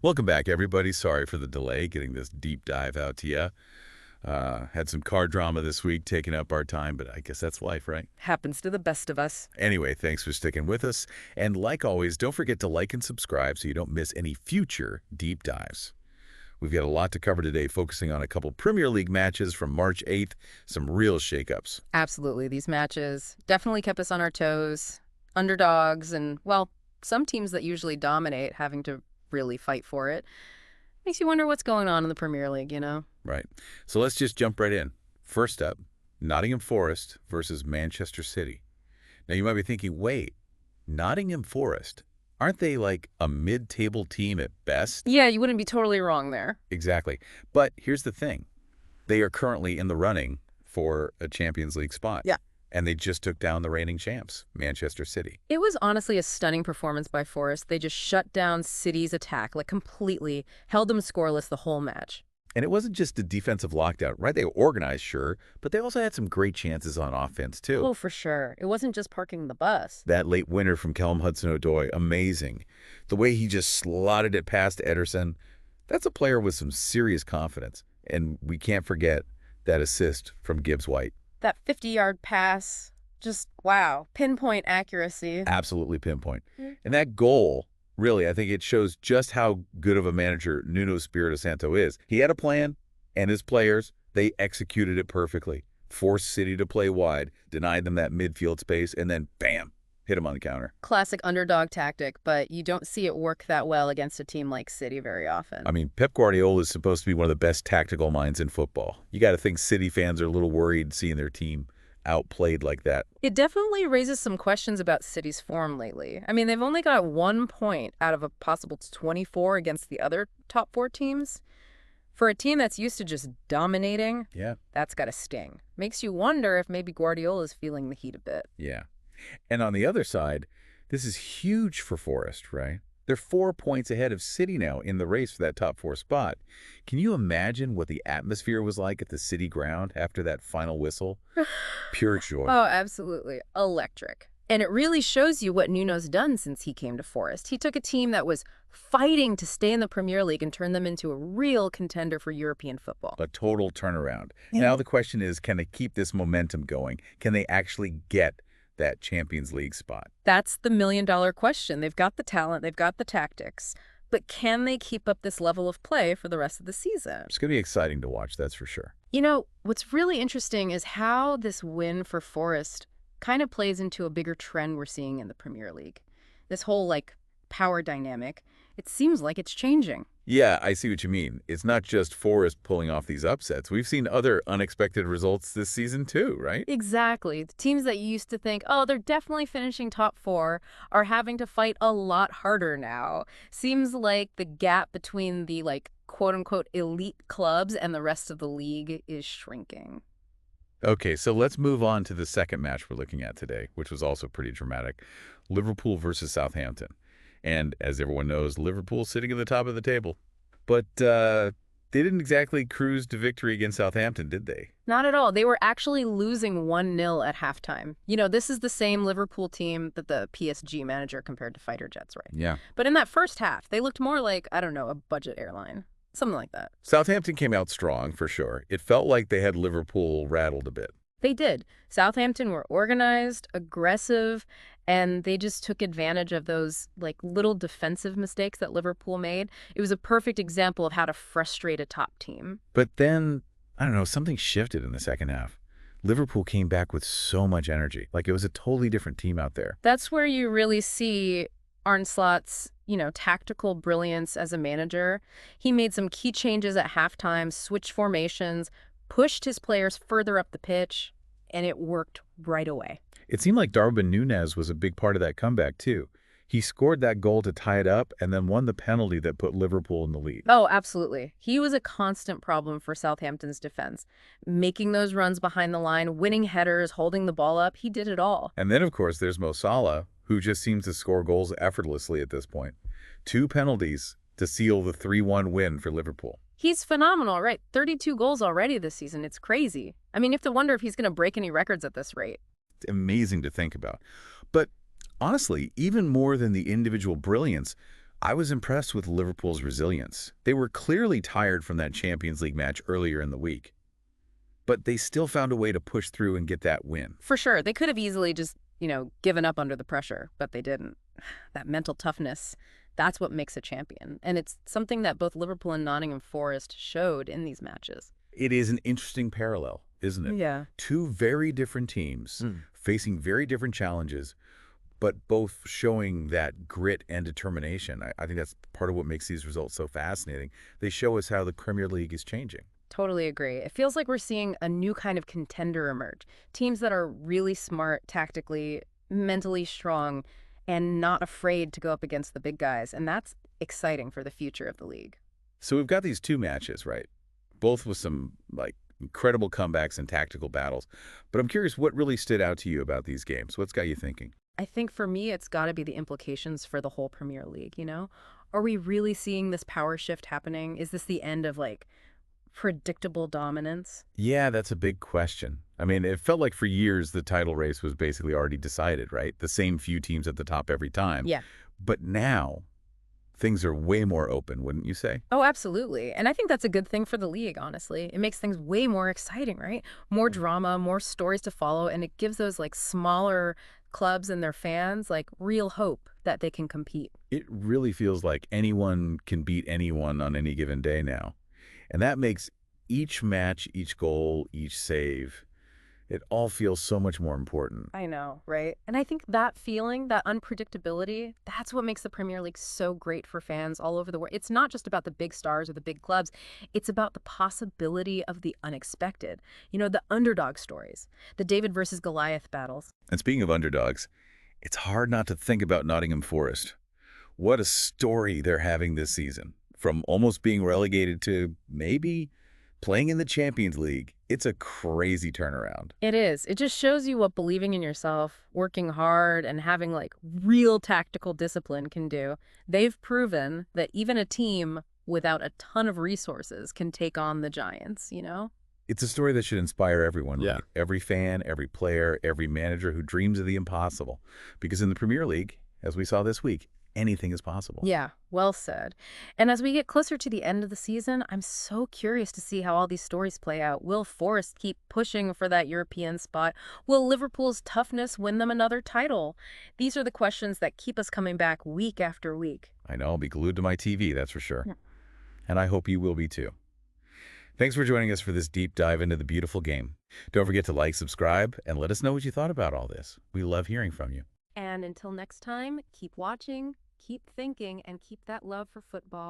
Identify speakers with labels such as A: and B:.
A: Welcome back, everybody. Sorry for the delay getting this deep dive out to you. Had some car drama this week taking up our time, but I guess that's life, right?
B: Happens to the best of us.
A: Anyway, thanks for sticking with us. And like always, don't forget to like and subscribe so you don't miss any future deep dives. We've got a lot to cover today, focusing on a couple Premier League matches from March 8th, some real shakeups.
B: Absolutely. These matches definitely kept us on our toes. Underdogs and, well, some teams that usually dominate having to really fight for it. Makes you wonder what's going on in the Premier League, you know?
A: Right. So let's just jump right in. First up, Nottingham Forest versus Manchester City. Now you might be thinking, wait, Nottingham Forest, aren't they like a mid-table team at best?
B: Yeah, you wouldn't be totally wrong there.
A: Exactly. But here's the thing. They are currently in the running for a Champions League spot.
B: Yeah.
A: And they just took down the reigning champs, Manchester City.
B: It was honestly a stunning performance by Forest. They just shut down City's attack, like completely, held them scoreless the whole match.
A: And it wasn't just a defensive lockdown, right? They were organized, sure, but they also had some great chances on offense, too.
B: Oh, for sure. It wasn't just parking the bus.
A: That late winner from Callum Hudson-Odoi, amazing. The way he just slotted it past Ederson, that's a player with some serious confidence. And we can't forget that assist from Gibbs-White.
B: That 50-yard pass, just wow, pinpoint accuracy.
A: Absolutely pinpoint. And that goal, really, I think it shows just how good of a manager Nuno Espirito Santo is. He had a plan, and his players, they executed it perfectly. Forced City to play wide, denied them that midfield space, and then bam, hit him on the counter.
B: Classic underdog tactic, but you don't see it work that well against a team like City very often.
A: I mean, Pep Guardiola is supposed to be one of the best tactical minds in football. You got to think City fans are a little worried seeing their team outplayed like that.
B: It definitely raises some questions about City's form lately. I mean, they've only got 1 point out of a possible 24 against the other top 4 teams. For a team that's used to just dominating,
A: Yeah.
B: that's got to sting. Makes you wonder if maybe Guardiola's feeling the heat a bit.
A: Yeah. And on the other side, this is huge for Forest, right? They're 4 points ahead of City now in the race for that top 4 spot. Can you imagine what the atmosphere was like at the City ground after that final whistle? Pure joy.
B: Oh, absolutely. Electric. And it really shows you what Nuno's done since he came to Forest. He took a team that was fighting to stay in the Premier League and turned them into a real contender for European football.
A: A total turnaround.
B: Yeah.
A: Now the question is, can they keep this momentum going? Can they actually get that Champions League spot?
B: That's the million-dollar question. They've got the talent, they've got the tactics, but can they keep up this level of play for the rest of the season?
A: It's going to be exciting to watch, that's for sure.
B: You know, what's really interesting is how this win for Forest kind of plays into a bigger trend we're seeing in the Premier League. This whole, like, power dynamic, it seems like it's changing.
A: Yeah, I see what you mean. It's not just Forest pulling off these upsets. We've seen other unexpected results this season too, right?
B: Exactly. The teams that you used to think, oh, they're definitely finishing top 4, are having to fight a lot harder now. Seems like the gap between the, like, quote-unquote elite clubs and the rest of the league is shrinking.
A: Okay, so let's move on to the second match we're looking at today, which was also pretty dramatic. Liverpool versus Southampton. And as everyone knows, Liverpool sitting at the top of the table. But they didn't exactly cruise to victory against Southampton, did they?
B: Not at all. They were actually losing 1-0 at halftime. You know, this is the same Liverpool team that the PSG manager compared to fighter jets, right?
A: Yeah.
B: But in that first half, they looked more like, I don't know, a budget airline. Something like that.
A: Southampton came out strong, for sure. It felt like they had Liverpool rattled a bit.
B: They did. Southampton were organized, aggressive, and they just took advantage of those like little defensive mistakes that Liverpool made. It was a perfect example of how to frustrate a top team.
A: But then, I don't know, something shifted in the second half. Liverpool came back with so much energy. Like it was a totally different team out there.
B: That's where you really see Arne Slot's, tactical brilliance as a manager. He made some key changes at halftime, switched formations, pushed his players further up the pitch, and it worked right away.
A: It seemed like Darwin Nunez was a big part of that comeback, too. He scored that goal to tie it up and then won the penalty that put Liverpool in the lead.
B: Oh, absolutely. He was a constant problem for Southampton's defense. Making those runs behind the line, winning headers, holding the ball up, he did it all.
A: And then, of course, there's Mo Salah, who just seems to score goals effortlessly at this point. 2 penalties to seal the 3-1 win for Liverpool.
B: He's phenomenal, right? 32 goals already this season. It's crazy. I mean, you have to wonder if he's going to break any records at this rate.
A: It's amazing to think about. But honestly, even more than the individual brilliance, I was impressed with Liverpool's resilience. They were clearly tired from that Champions League match earlier in the week, but they still found a way to push through and get that win.
B: For sure. They could have easily just, given up under the pressure, but they didn't. That mental toughness, that's what makes a champion. And it's something that both Liverpool and Nottingham Forest showed in these matches.
A: It is an interesting parallel, isn't it?
B: Yeah.
A: Two very different teams facing very different challenges, but both showing that grit and determination. I think that's part of what makes these results so fascinating. They show us how the Premier League is changing.
B: Totally agree. It feels like we're seeing a new kind of contender emerge. Teams that are really smart tactically, mentally strong, and not afraid to go up against the big guys. And that's exciting for the future of the league.
A: So we've got these two matches, right? Both with some incredible comebacks and tactical battles. But I'm curious, what really stood out to you about these games? What's got you thinking?
B: I think for me, it's got to be the implications for the whole Premier League, Are we really seeing this power shift happening? Is this the end of, predictable dominance?
A: Yeah, that's a big question. I mean, it felt like for years the title race was basically already decided, right? The same few teams at the top every time.
B: Yeah.
A: But now things are way more open, wouldn't you say?
B: Oh, absolutely. And I think that's a good thing for the league, honestly. It makes things way more exciting, right? More drama, more stories to follow, and it gives those smaller clubs and their fans real hope that they can compete.
A: It really feels like anyone can beat anyone on any given day now. And that makes each match, each goal, each save, it all feels so much more important.
B: I know, right? And I think that feeling, that unpredictability, that's what makes the Premier League so great for fans all over the world. It's not just about the big stars or the big clubs. It's about the possibility of the unexpected. The underdog stories, the David versus Goliath battles.
A: And speaking of underdogs, it's hard not to think about Nottingham Forest. What a story they're having this season. From almost being relegated to maybe playing in the Champions League. It's a crazy turnaround.
B: It is. It just shows you what believing in yourself, working hard, and having real tactical discipline can do. They've proven that even a team without a ton of resources can take on the giants,
A: It's a story that should inspire everyone.
C: Yeah.
A: Right? Every fan, every player, every manager who dreams of the impossible. Because in the Premier League, as we saw this week, anything is possible.
B: Yeah, well said. And as we get closer to the end of the season, I'm so curious to see how all these stories play out. Will Forest keep pushing for that European spot? Will Liverpool's toughness win them another title? These are the questions that keep us coming back week after week.
A: I know, I'll be glued to my TV, that's for sure.
B: Yeah.
A: And I hope you will be too. Thanks for joining us for this deep dive into the beautiful game. Don't forget to like, subscribe, and let us know what you thought about all this. We love hearing from you.
B: And until next time, keep watching, keep thinking, and keep that love for football.